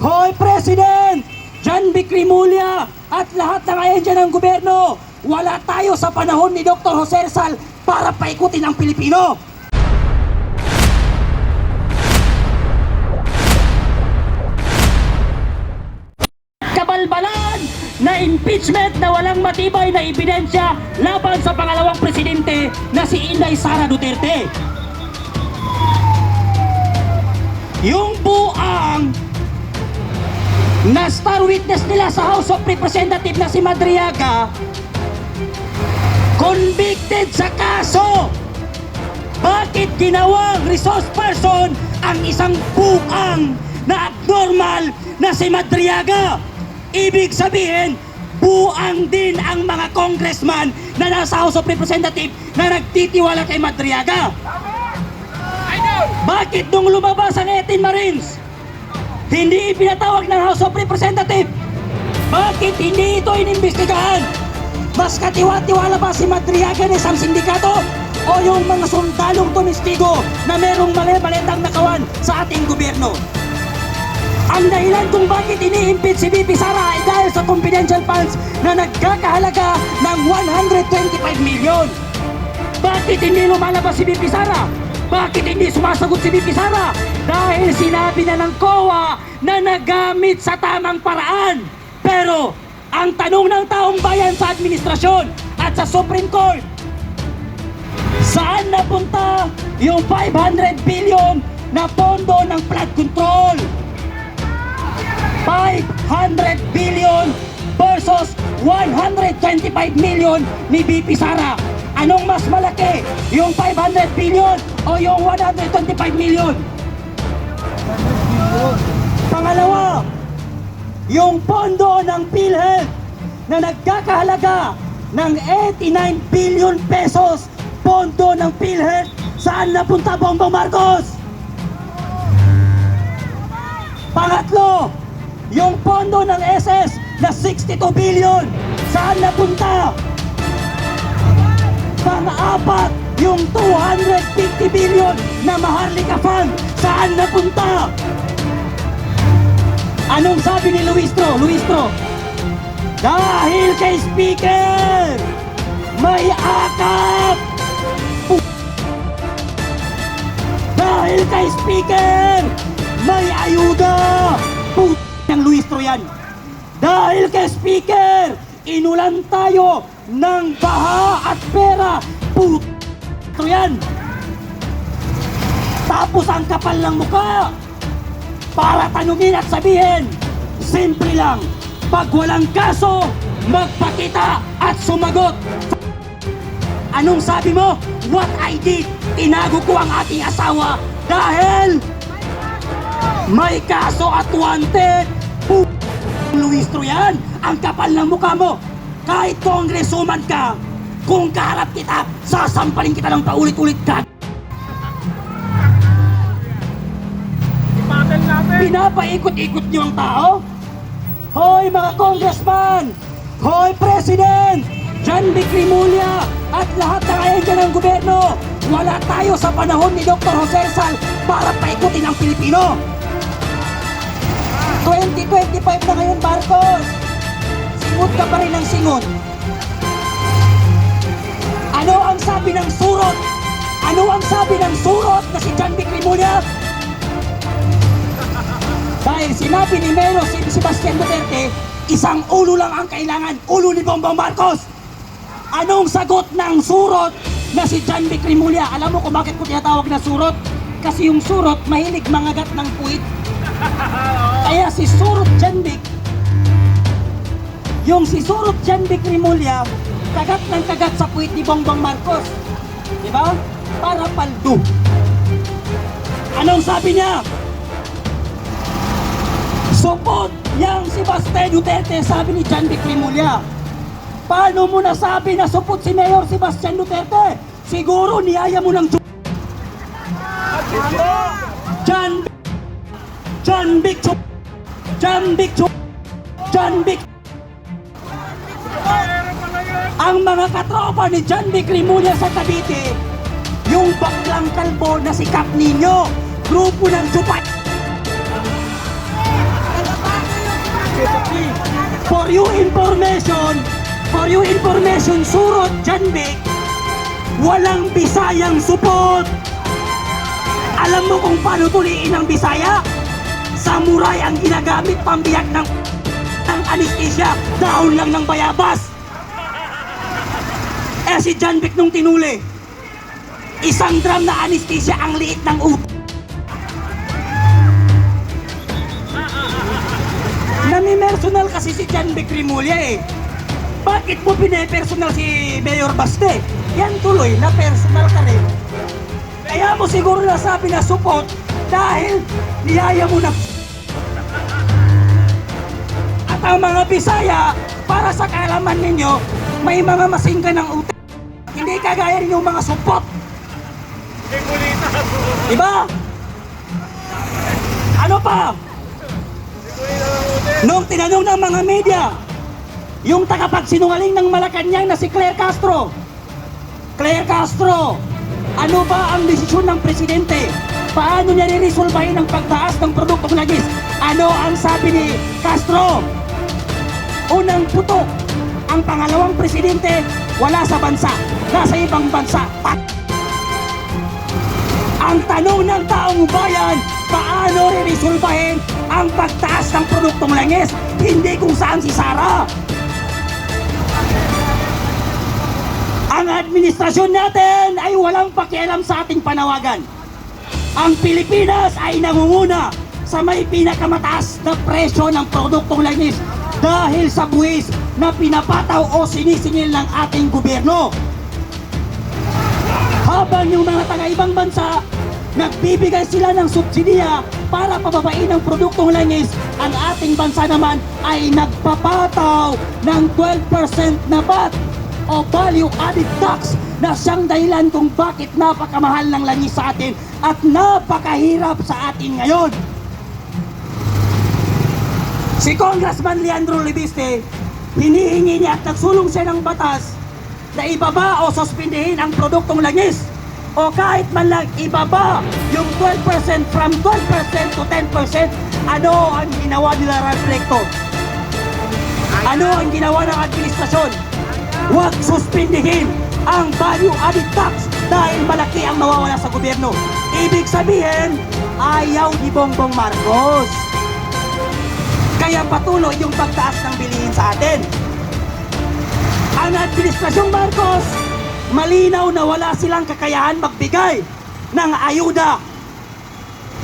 Hoy President! John Vic Rimulya at lahat ng ahensya ng gobyerno, wala tayo sa panahon ni Dr. Jose Rizal para paikutin ang Pilipino. Kabalbalan na impeachment na walang matibay na ebidensya laban sa pangalawang presidente na si Inday Sara Duterte. Yung buang na star witness nila sa House of Representatives na si Madriaga, convicted sa kaso. Bakit ginawang resource person ang isang buang na abnormal na si Madriaga? Ibig sabihin, buang din ang mga congressman na nasa House of Representatives na nagtitiwala kay Madriaga. Bakit nung lumabas ang 18 Marines, hindi ipinatawag ng House of Representatives? Bakit hindi ito inimbestigahan? Mas katiwa-tiwala ba si Madriaga ng isang sindikato o yung mga sundalong tumistigo na merong mali-malitang nakawan sa ating gobyerno? Ang dahilan kung bakit ini-impeach si VP Sara ay dahil sa confidential funds na nagkakahalaga ng 125 million. Bakit hindi lumalabas si VP Sara? Bakit hindi sumasagot si VP Sara? Dahil sinabi na ng COA na nagamit sa tamang paraan. Pero ang tanong ng taong bayan sa administrasyon at sa Supreme Court, saan napunta yung 500 billion na pondo ng flood control? 500 billion versus 125 million ni VP Sara. Anong mas malaki? Yung 500 billion o yung 125 million? Pangalawa, yung pondo ng PhilHealth na nagkakahalaga ng 89 billion pesos, pondo ng PhilHealth, saan napunta Bongbong Marcos? Pangatlo, yung pondo ng SS na 62 billion, saan napunta? Pang-apat, yung 250 billion na Maharlika Fund, saan napunta? Anong sabi ni Luistro? Dahil kay Speaker may akap! Dahil kay Speaker may ayuda! Ng Luistro yan. Dahil kay Speaker, inulan tayo ng baha at pera. Ito yan. Tapos ang kapal ng mukha para tanungin at sabihin, simple lang, pag walang kaso, magpakita at sumagot. Anong sabi mo? What I did, tinago ko ang aking asawa dahil may kaso at wanted. Luistro yan, ang kapal ng mukha mo. Kahit congresswoman ka, kung kaharap kita, sasampalin kita ng paulit-ulit ka. Pinapaikot-ikot niyo ang tao? Hoy mga congressman! Hoy President! John Vic Rimulya at lahat ng ahensya ng gobyerno, wala tayo sa panahon ni Dr. Jose Rizal para paikutin ang Pilipino. 2025 na ngayon, Marcos. Singot ka pa rin ng singot. Ano ang sabi ng surot? Ano ang sabi ng surot na si John Vic Rimulya? Dahil sinabi ni Mayor Sebastian Duterte, isang ulo lang ang kailangan, ulo ni Bongbong Marcos. Anong sagot ng surot na si John Vic Rimulya? Alam mo kung bakit ko tinatawag na surot? Kasi yung surot mahilig mangagat ng puwit. Kaya si Surot John Vic, yung si Surot John Vic Rimulya, kagat ng kagat sa puwit ni Bongbong Marcos. Diba? Para paldo. Anong sabi niya? Supot yang si Sebastian Duterte, sabi ni John Vic Rimulya. Paano mo nasabi na supot si Mayor Sebastian Duterte? Siguro niyaya mo ng John Vic. Ang mga katropa ni John Vic Rimulya sa Cavite, yung baklang kalbo na si Cap Nino, grupo ng Chupay. For your information, surot Janvic, walang Bisayang support. Alam mo kung paano tuliin ang Bisaya? Samurai ang ginagamit pambiyak ng anesthesia, dahon lang ng bayabas. Eh si Janvic nung tinuli, isang drum na anesthesia ang liit ng utak. Nami-personal kasi si Janvic Rimulya eh. Bakit mo pine-personal si Mayor Baste? Yan tuloy na personal ka rin. Kaya mo siguro nasabi na support dahil niyaya mo na. At ang mga Bisaya, para sa kaalaman ninyo, may mga masingga ng utak. Hindi kagaya ninyong mga support. Diba? Ano pa? Nung tinanong ng mga media, yung tagapagsinungaling ng Malacanang na si Claire Castro, ano ba ang desisyon ng presidente? Paano niya re-resolbahin ang pagtaas ng produktong langis? Ano ang sabi ni Castro? Unang putok, ang pangalawang presidente wala sa bansa, nasa ibang bansa. Ang tanong ng taong bayan, paano re-resolbahin ang pagtaas ng produktong langis? Hindi kung saan si Sara. Ang administrasyon natin ay walang pakialam sa ating panawagan. Ang Pilipinas ay nangunguna sa may pinakamataas na presyo ng produktong langis dahil sa buwis na pinapataw o sinisingil ng ating gobyerno. Habang yung mga taga-ibang bansa, nagbibigay sila ng subsidiya para pababain ang produktong langis, ang ating bansa naman ay nagpapataw ng 12% na VAT o value added tax na siyang dahilan kung bakit napakamahal ng langis sa atin at napakahirap sa atin ngayon. Si Congressman Leandro Libiste, hinihingi niya at nagsulong siya ng batas na ibaba o suspindihin ang produktong langis o kahit man lang ibaba yung 12% from 12% to 10%. Ano ang ginawa nila Recto? Ano ang ginawa ng administrasyon? Huwag suspindihin ang value added tax dahil malaki ang mawawala sa gobyerno. Ibig sabihin, ayaw ni Bongbong Marcos. Kaya patuloy yung pagtaas ng bilihin sa atin. Ang administrasyong Marcos, malinaw na wala silang kakayahan magbigay ng ayuda.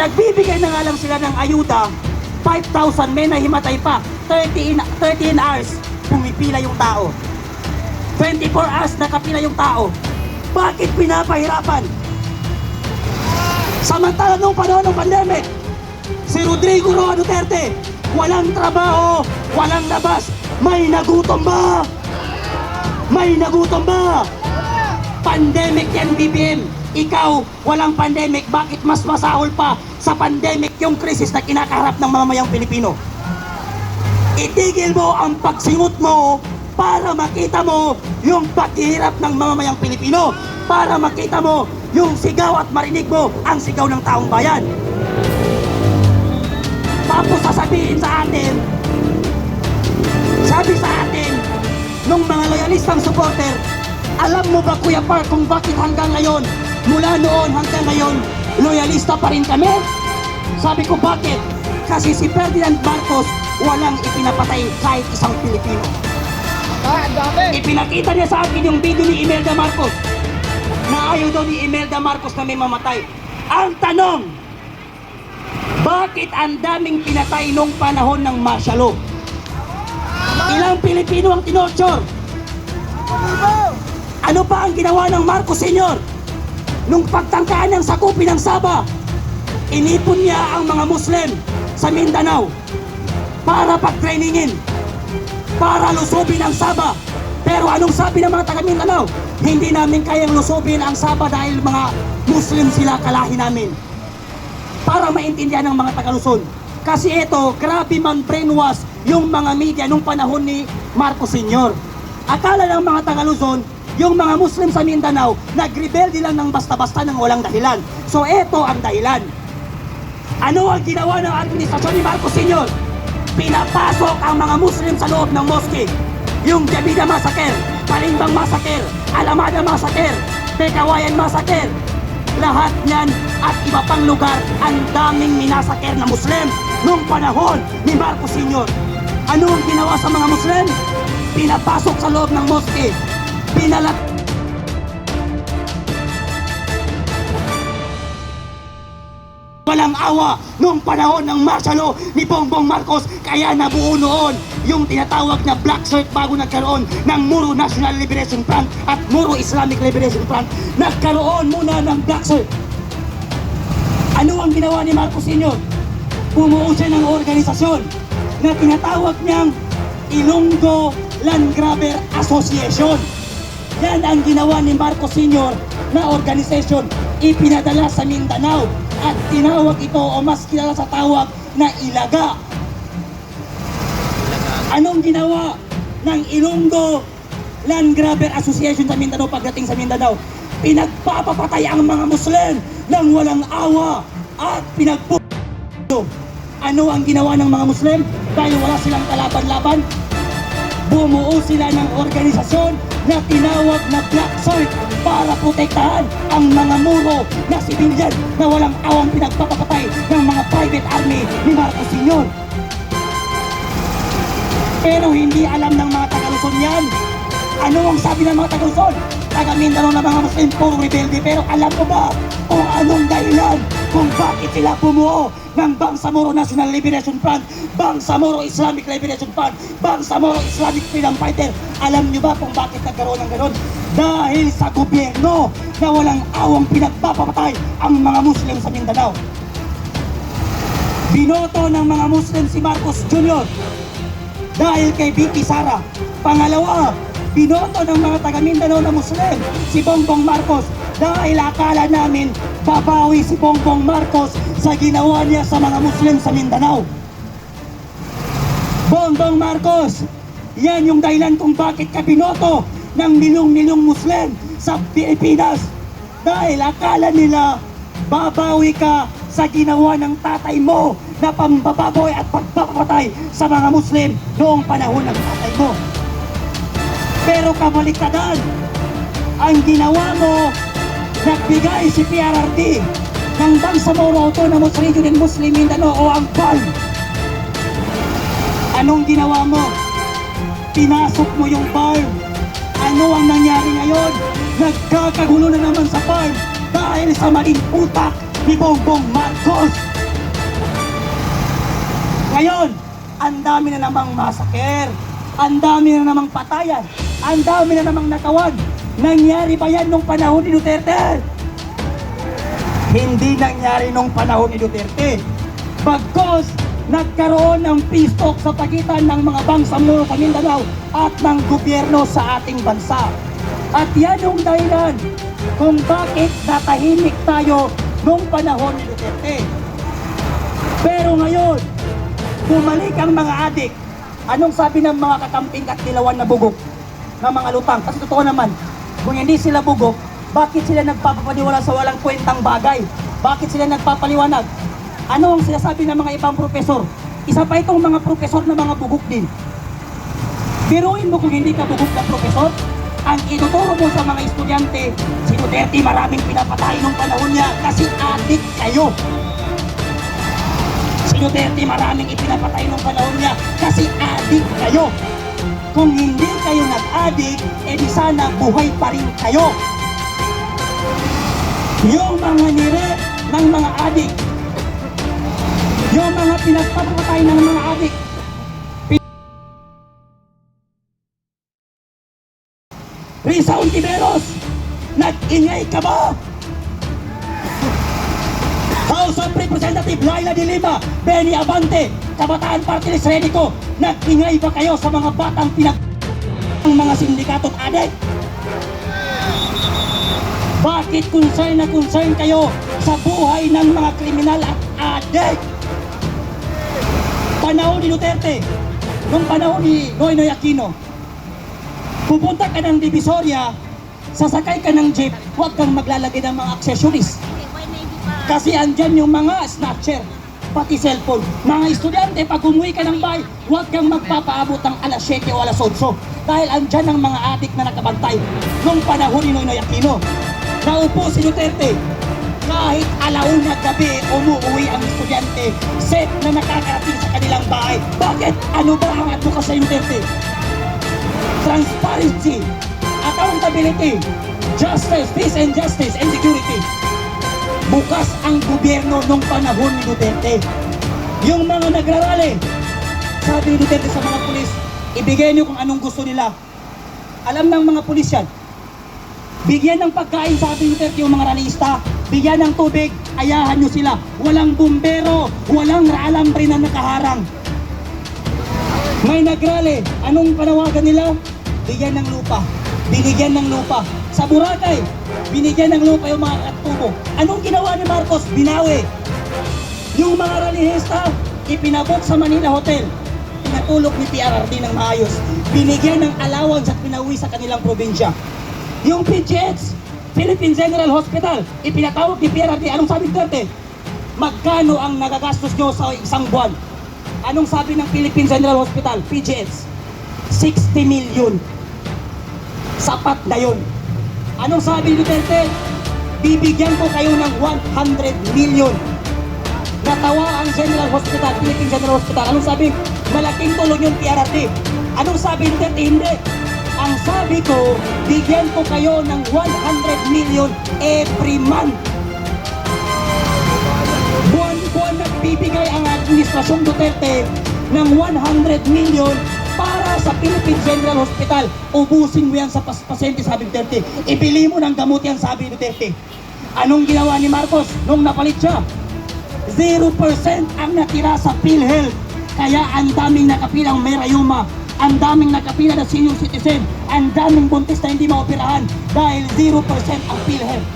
Nagbibigay na nga lang sila ng ayuda, 5,000, may nahimatay pa, 13 hours, pumipila yung tao. 24 hours nakapila yung tao. Bakit pinapahirapan? Samantala nung panahon ng pandemic, si Rodrigo Roa Duterte, walang trabaho, walang labas. May nagutom ba? May nagutom ba? Pandemic yan, BBM. Ikaw, walang pandemic. Bakit mas masahol pa sa pandemic yung krisis na kinakaharap ng mamamayang Pilipino? Itigil mo ang pagsingot mo para makita mo yung paghihirap ng mamamayang Pilipino, para makita mo yung sigaw at marinig mo ang sigaw ng taong bayan. Tapos sasabihin sa atin, sabi sa atin nung mga loyalistang supporter, alam mo ba Kuya Park kung bakit hanggang ngayon, mula noon hanggang ngayon, loyalista pa rin kami? Sabi ko bakit? Kasi si Ferdinand Marcos walang ipinapatay kahit isang Pilipino. Ipinakita niya sa akin yung video ni Imelda Marcos na ayaw daw ni Imelda Marcos na may mamatay. Ang tanong, bakit ang daming pinatay nung panahon ng martial law? Ilang Pilipino ang tinorture? Ano pa ang ginawa ng Marcos Sr. nung pagtangkaan ng sakupin ng Sabah? Inipon niya ang mga Muslim sa Mindanao para pag-trainingin, para lusubin ang Sabah. Pero anong sabi ng mga taga Mindanao? Hindi namin kayang lusubin ang Sabah dahil mga Muslim sila, kalahi namin. Para maintindihan ng mga taga Luzon. Kasi ito, grabe man brainwash yung mga media nung panahon ni Marcos Sr. Akala ng mga taga Luzon, yung mga Muslim sa Mindanao, nag-rebelde lang ng basta-basta ng walang dahilan. So ito ang dahilan. Ano ang ginawa ng administrasyon ni Marcos Sr.? pinapasok ang mga Muslim sa loob ng mosque. Yung Jabida Massacre, Palimbang Massacre, Alamada Massacre, Bekawayan Massacre, lahat niyan at iba pang lugar ang daming minasaker na Muslim noong panahon ni Marcos Sr. Ano ang ginawa sa mga Muslim? Pinapasok sa loob ng mosque, pinalat walang awa noong panahon ng martial law ni Bongbong Marcos, kaya nabuo noon yung tinatawag na Black Shirt bago nagkaroon ng Moro National Liberation Front at Moro Islamic Liberation Front. Nagkaroon muna ng Black Shirt. Ano ang ginawa ni Marcos Sr.? Bumuo siya ng organisasyon na tinatawag niyang Ilonggo Land Grabber Association. Yan ang ginawa ni Marcos Sr. na organisasyon, ipinadala sa Mindanao at tinawag ito o mas kilala sa tawag na Ilaga. Anong ginawa ng Ilonggo Land Grabber Association sa Mindanao pagdating sa Mindanao? Pinagpapapatay ang mga Muslim ng walang awa at pinagputo. Ano ang ginawa ng mga Muslim? Dahil wala silang kalaban-laban, bumuo sila ng organisasyon na tinawag na Black Shirt para protektahan ang mga Moro na sibilyan na walang awang pinagpapapatay ng mga private army ni Marcos Sr. Pero hindi alam ng mga taga-Luzon yan. Ano ang sabi ng mga taga-Luzon? Taga Mindanao na mga Muslim, puro rebelde. Pero alam mo ba kung anong dahilan kung bakit sila bumuo ng Bangsamoro National Liberation Front, Bangsamoro Islamic Liberation Front, Bangsamoro Islamic Freedom Fighter? Alam niyo ba kung bakit nagkaroon ng ganon? Dahil sa gobyerno na walang awang pinagpapatay ang mga Muslim sa Mindanao. Binoto ng mga Muslim si Marcos Jr. dahil kay Vicky Sara. Pangalawa, binoto ng mga taga Mindanao na Muslim si Bongbong Marcos dahil akala namin babawi si Bongbong Marcos sa ginawa niya sa mga Muslim sa Mindanao. Bongbong Marcos, yan yung dahilan kung bakit ka binoto ng milyong-milyong Muslim sa Pilipinas dahil akala nila babawi ka sa ginawa ng tatay mo na pambababoy at pagpapatay sa mga Muslim noong panahon ng tatay mo. Pero kabaliktaran, ang ginawa mo, nagbigay si PRRD ng Bangsamoro Autonomous Region in Muslim Mindanao o ang BAL. Anong ginawa mo? Pinasok mo yung BAL. Ano ang nangyari ngayon? Nagkakagulo na naman sa BAL dahil sa maling utak ni Bongbong Marcos. Ngayon, ang dami na namang masaker, ang dami na namang patayan, ang dami na namang natawan. Nangyari ba yan nung panahon ni Duterte? Hindi nangyari nung panahon ni Duterte. Bagkos, nagkaroon ng peace talk sa pagitan ng mga Bangsamoro sa Mindanao at ng gobyerno sa ating bansa. At yan yung dahilan kung bakit natahimik tayo nung panahon ni Duterte. Pero ngayon, bumalik ang mga adik. Anong sabi ng mga kakamping at dilawan na bugok ng mga lutang? Kasi totoo naman, kung hindi sila bugok, bakit sila nagpapapaniwala sa walang kwentang bagay? Bakit sila nagpapaliwanag? Ano ang sinasabi ng mga ibang profesor? Isa pa itong mga profesor na mga bugok din. Biruin mo kung hindi ka bugok na profesor, ang ituturo mo sa mga estudyante, si Duterte maraming pinapatay nung panahon niya kasi adik kayo. Si Duterte maraming ipinapatay nung panahon niya kasi adik kayo. Kung hindi kayo nag-adik, edi sana buhay pa rin kayo. Yung mga nire ng mga adik, yung mga pinagpapatay ng mga adik, Risa Ontiveros, nag-ingay ka ba? House of Representative Laila de Lima, Benny Abante, Kabataan Party List Redico, nag-ingay ba kayo sa mga batang ng mga sindikato at adik? Bakit concern na concern kayo sa buhay ng mga kriminal at adik? Panahon ni Duterte, nung panahon ni Noynoy Aquino, pupunta ka ng Divisoria, sasakay ka ng jeep, huwag kang maglalagay ng mga accessories. Kasi andyan yung mga snatcher, pati cellphone. Mga estudyante, pag umuwi ka ng bahay, huwag kang magpapaabot ng alas 7 o alas 8. Dahil andyan ang mga adik na nakabantay nung panahon ni Noynoy Aquino. Naupo si Duterte. Kahit alauna gabi, umuwi ang estudyante, set na nakakarating sa kanilang bahay. Bakit? Ano ba ang advokasya ni Duterte? Transparency, accountability, justice, peace and justice, and security. Bukas ang gobyerno nung panahon ni Duterte. Yung mga nagrarally, sabi ni Duterte sa mga pulis, ibigay niyo kung anong gusto nila. Alam ng mga pulis yan. Bigyan ng pagkain, sabi ni Duterte, yung mga rallyista. Bigyan ng tubig, ayahan nyo sila. Walang bumbero, walang alambre na nakaharang. May nagrally, anong panawagan nila? Bigyan ng lupa. Binigyan ng lupa. Sa Boracay, binigyan ng lupa yung mga katubo. Anong ginawa ni Marcos? Binawi. Yung mga rallyista, ipinabot sa Manila Hotel. Pinatulog ni PRRD ng maayos. Binigyan ng allowance at pinawi sa kanilang probinsya. Yung PGH, Philippine General Hospital, ipinatawag ni PRRD. Anong sabi ni Duterte? Magkano ang nagagastos nyo sa isang buwan? Anong sabi ng Philippine General Hospital, PGH? 60 million. Sapat na yun. Anong sabi ni Duterte? Bibigyan ko kayo ng 100 million. Natawa ang General Hospital, Philippine General Hospital. Anong sabi? Malaking tulong yung PRRD. Anong sabi ni Duterte? Hindi. Ang sabi ko, bigyan ko kayo ng 100 million every month. Buwan-buwan nagbibigay ang Administrasyong Duterte ng 100 million para sa Philippine General Hospital. Ubusin mo yan sa pasyente, sabi ni Duterte. Ibili mo ng gamot yan, sabi ni Duterte. Anong ginawa ni Marcos nung napalit siya? 0% ang natira sa PhilHealth. Kaya ang daming nakapilang may rayuma, ang daming nakapila na senior citizen, ang daming buntis na hindi maoperahan dahil 0% ang PhilHealth.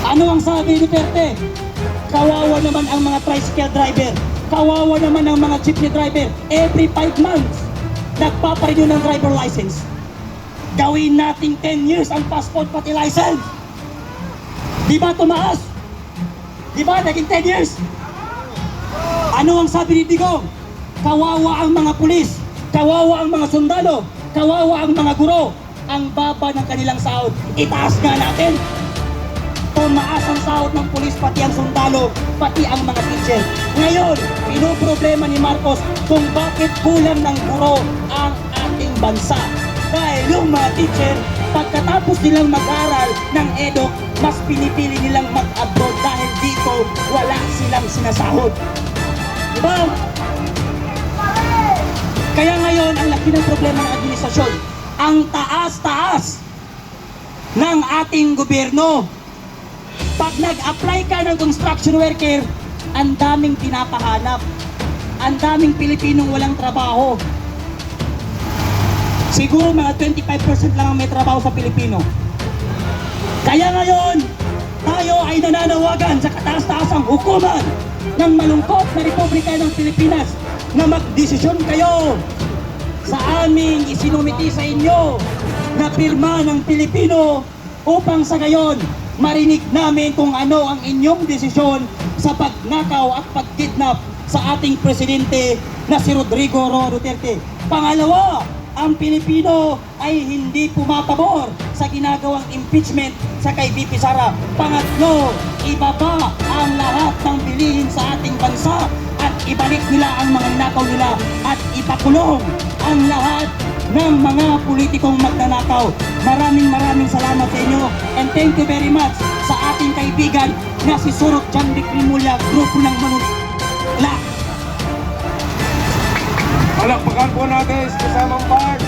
Ano ang sabi ni Duterte? Kawawa naman ang mga tricycle driver. Kawawa naman ang mga jeepney driver. Every 5 months, nagpaparenew ng driver license. Gawin nating 10 years ang passport pati license. Di ba tumaas? Di ba naging 10 years? Ano ang sabi ni Digong? Kawawa ang mga pulis, kawawa ang mga sundalo, kawawa ang mga guro. Ang baba ng kanilang sahod, itaas nga natin. Tumaas ang sahod ng pulis, pati ang sundalo, pati ang mga teacher. Ngayon, pinoproblema ni Marcos kung bakit kulang ng guro ang ating bansa. Dahil yung mga teacher, pagkatapos nilang mag-aral ng EDOC, mas pinipili nilang mag-abroad dahil dito wala silang sinasahod. Diba? Kaya ngayon, ang laki ng problema ng administrasyon, ang taas-taas ng ating gobyerno. Pag nag-apply ka ng construction worker, ang daming pinapahanap. Ang daming Pilipinong walang trabaho. Siguro mga 25% lang ang may trabaho sa Pilipino. Kaya ngayon, tayo ay nananawagan sa kataas-taasang hukuman ng malungkot na Republika ng Pilipinas na magdesisyon kayo sa aming isinumiti sa inyo na pirma ng Pilipino upang sa gayon marinig namin kung ano ang inyong desisyon sa pagnakaw at pagkidnap sa ating presidente na si Rodrigo Roa Duterte. Pangalawa, ang Pilipino ay hindi pumapabor sa ginagawang impeachment sa kay VP Sara. Pangatlo, ibaba ang lahat ng bilihin sa ating bansa at ibalik nila ang mga ninakaw nila at ipakulong ang lahat ng mga politikong magnanakaw. Maraming salamat sa inyo and thank you very much sa ating kaibigan na si Surot John Vic Rimulya, grupo ng Manila. Palakpakan po natin sa kasamang part.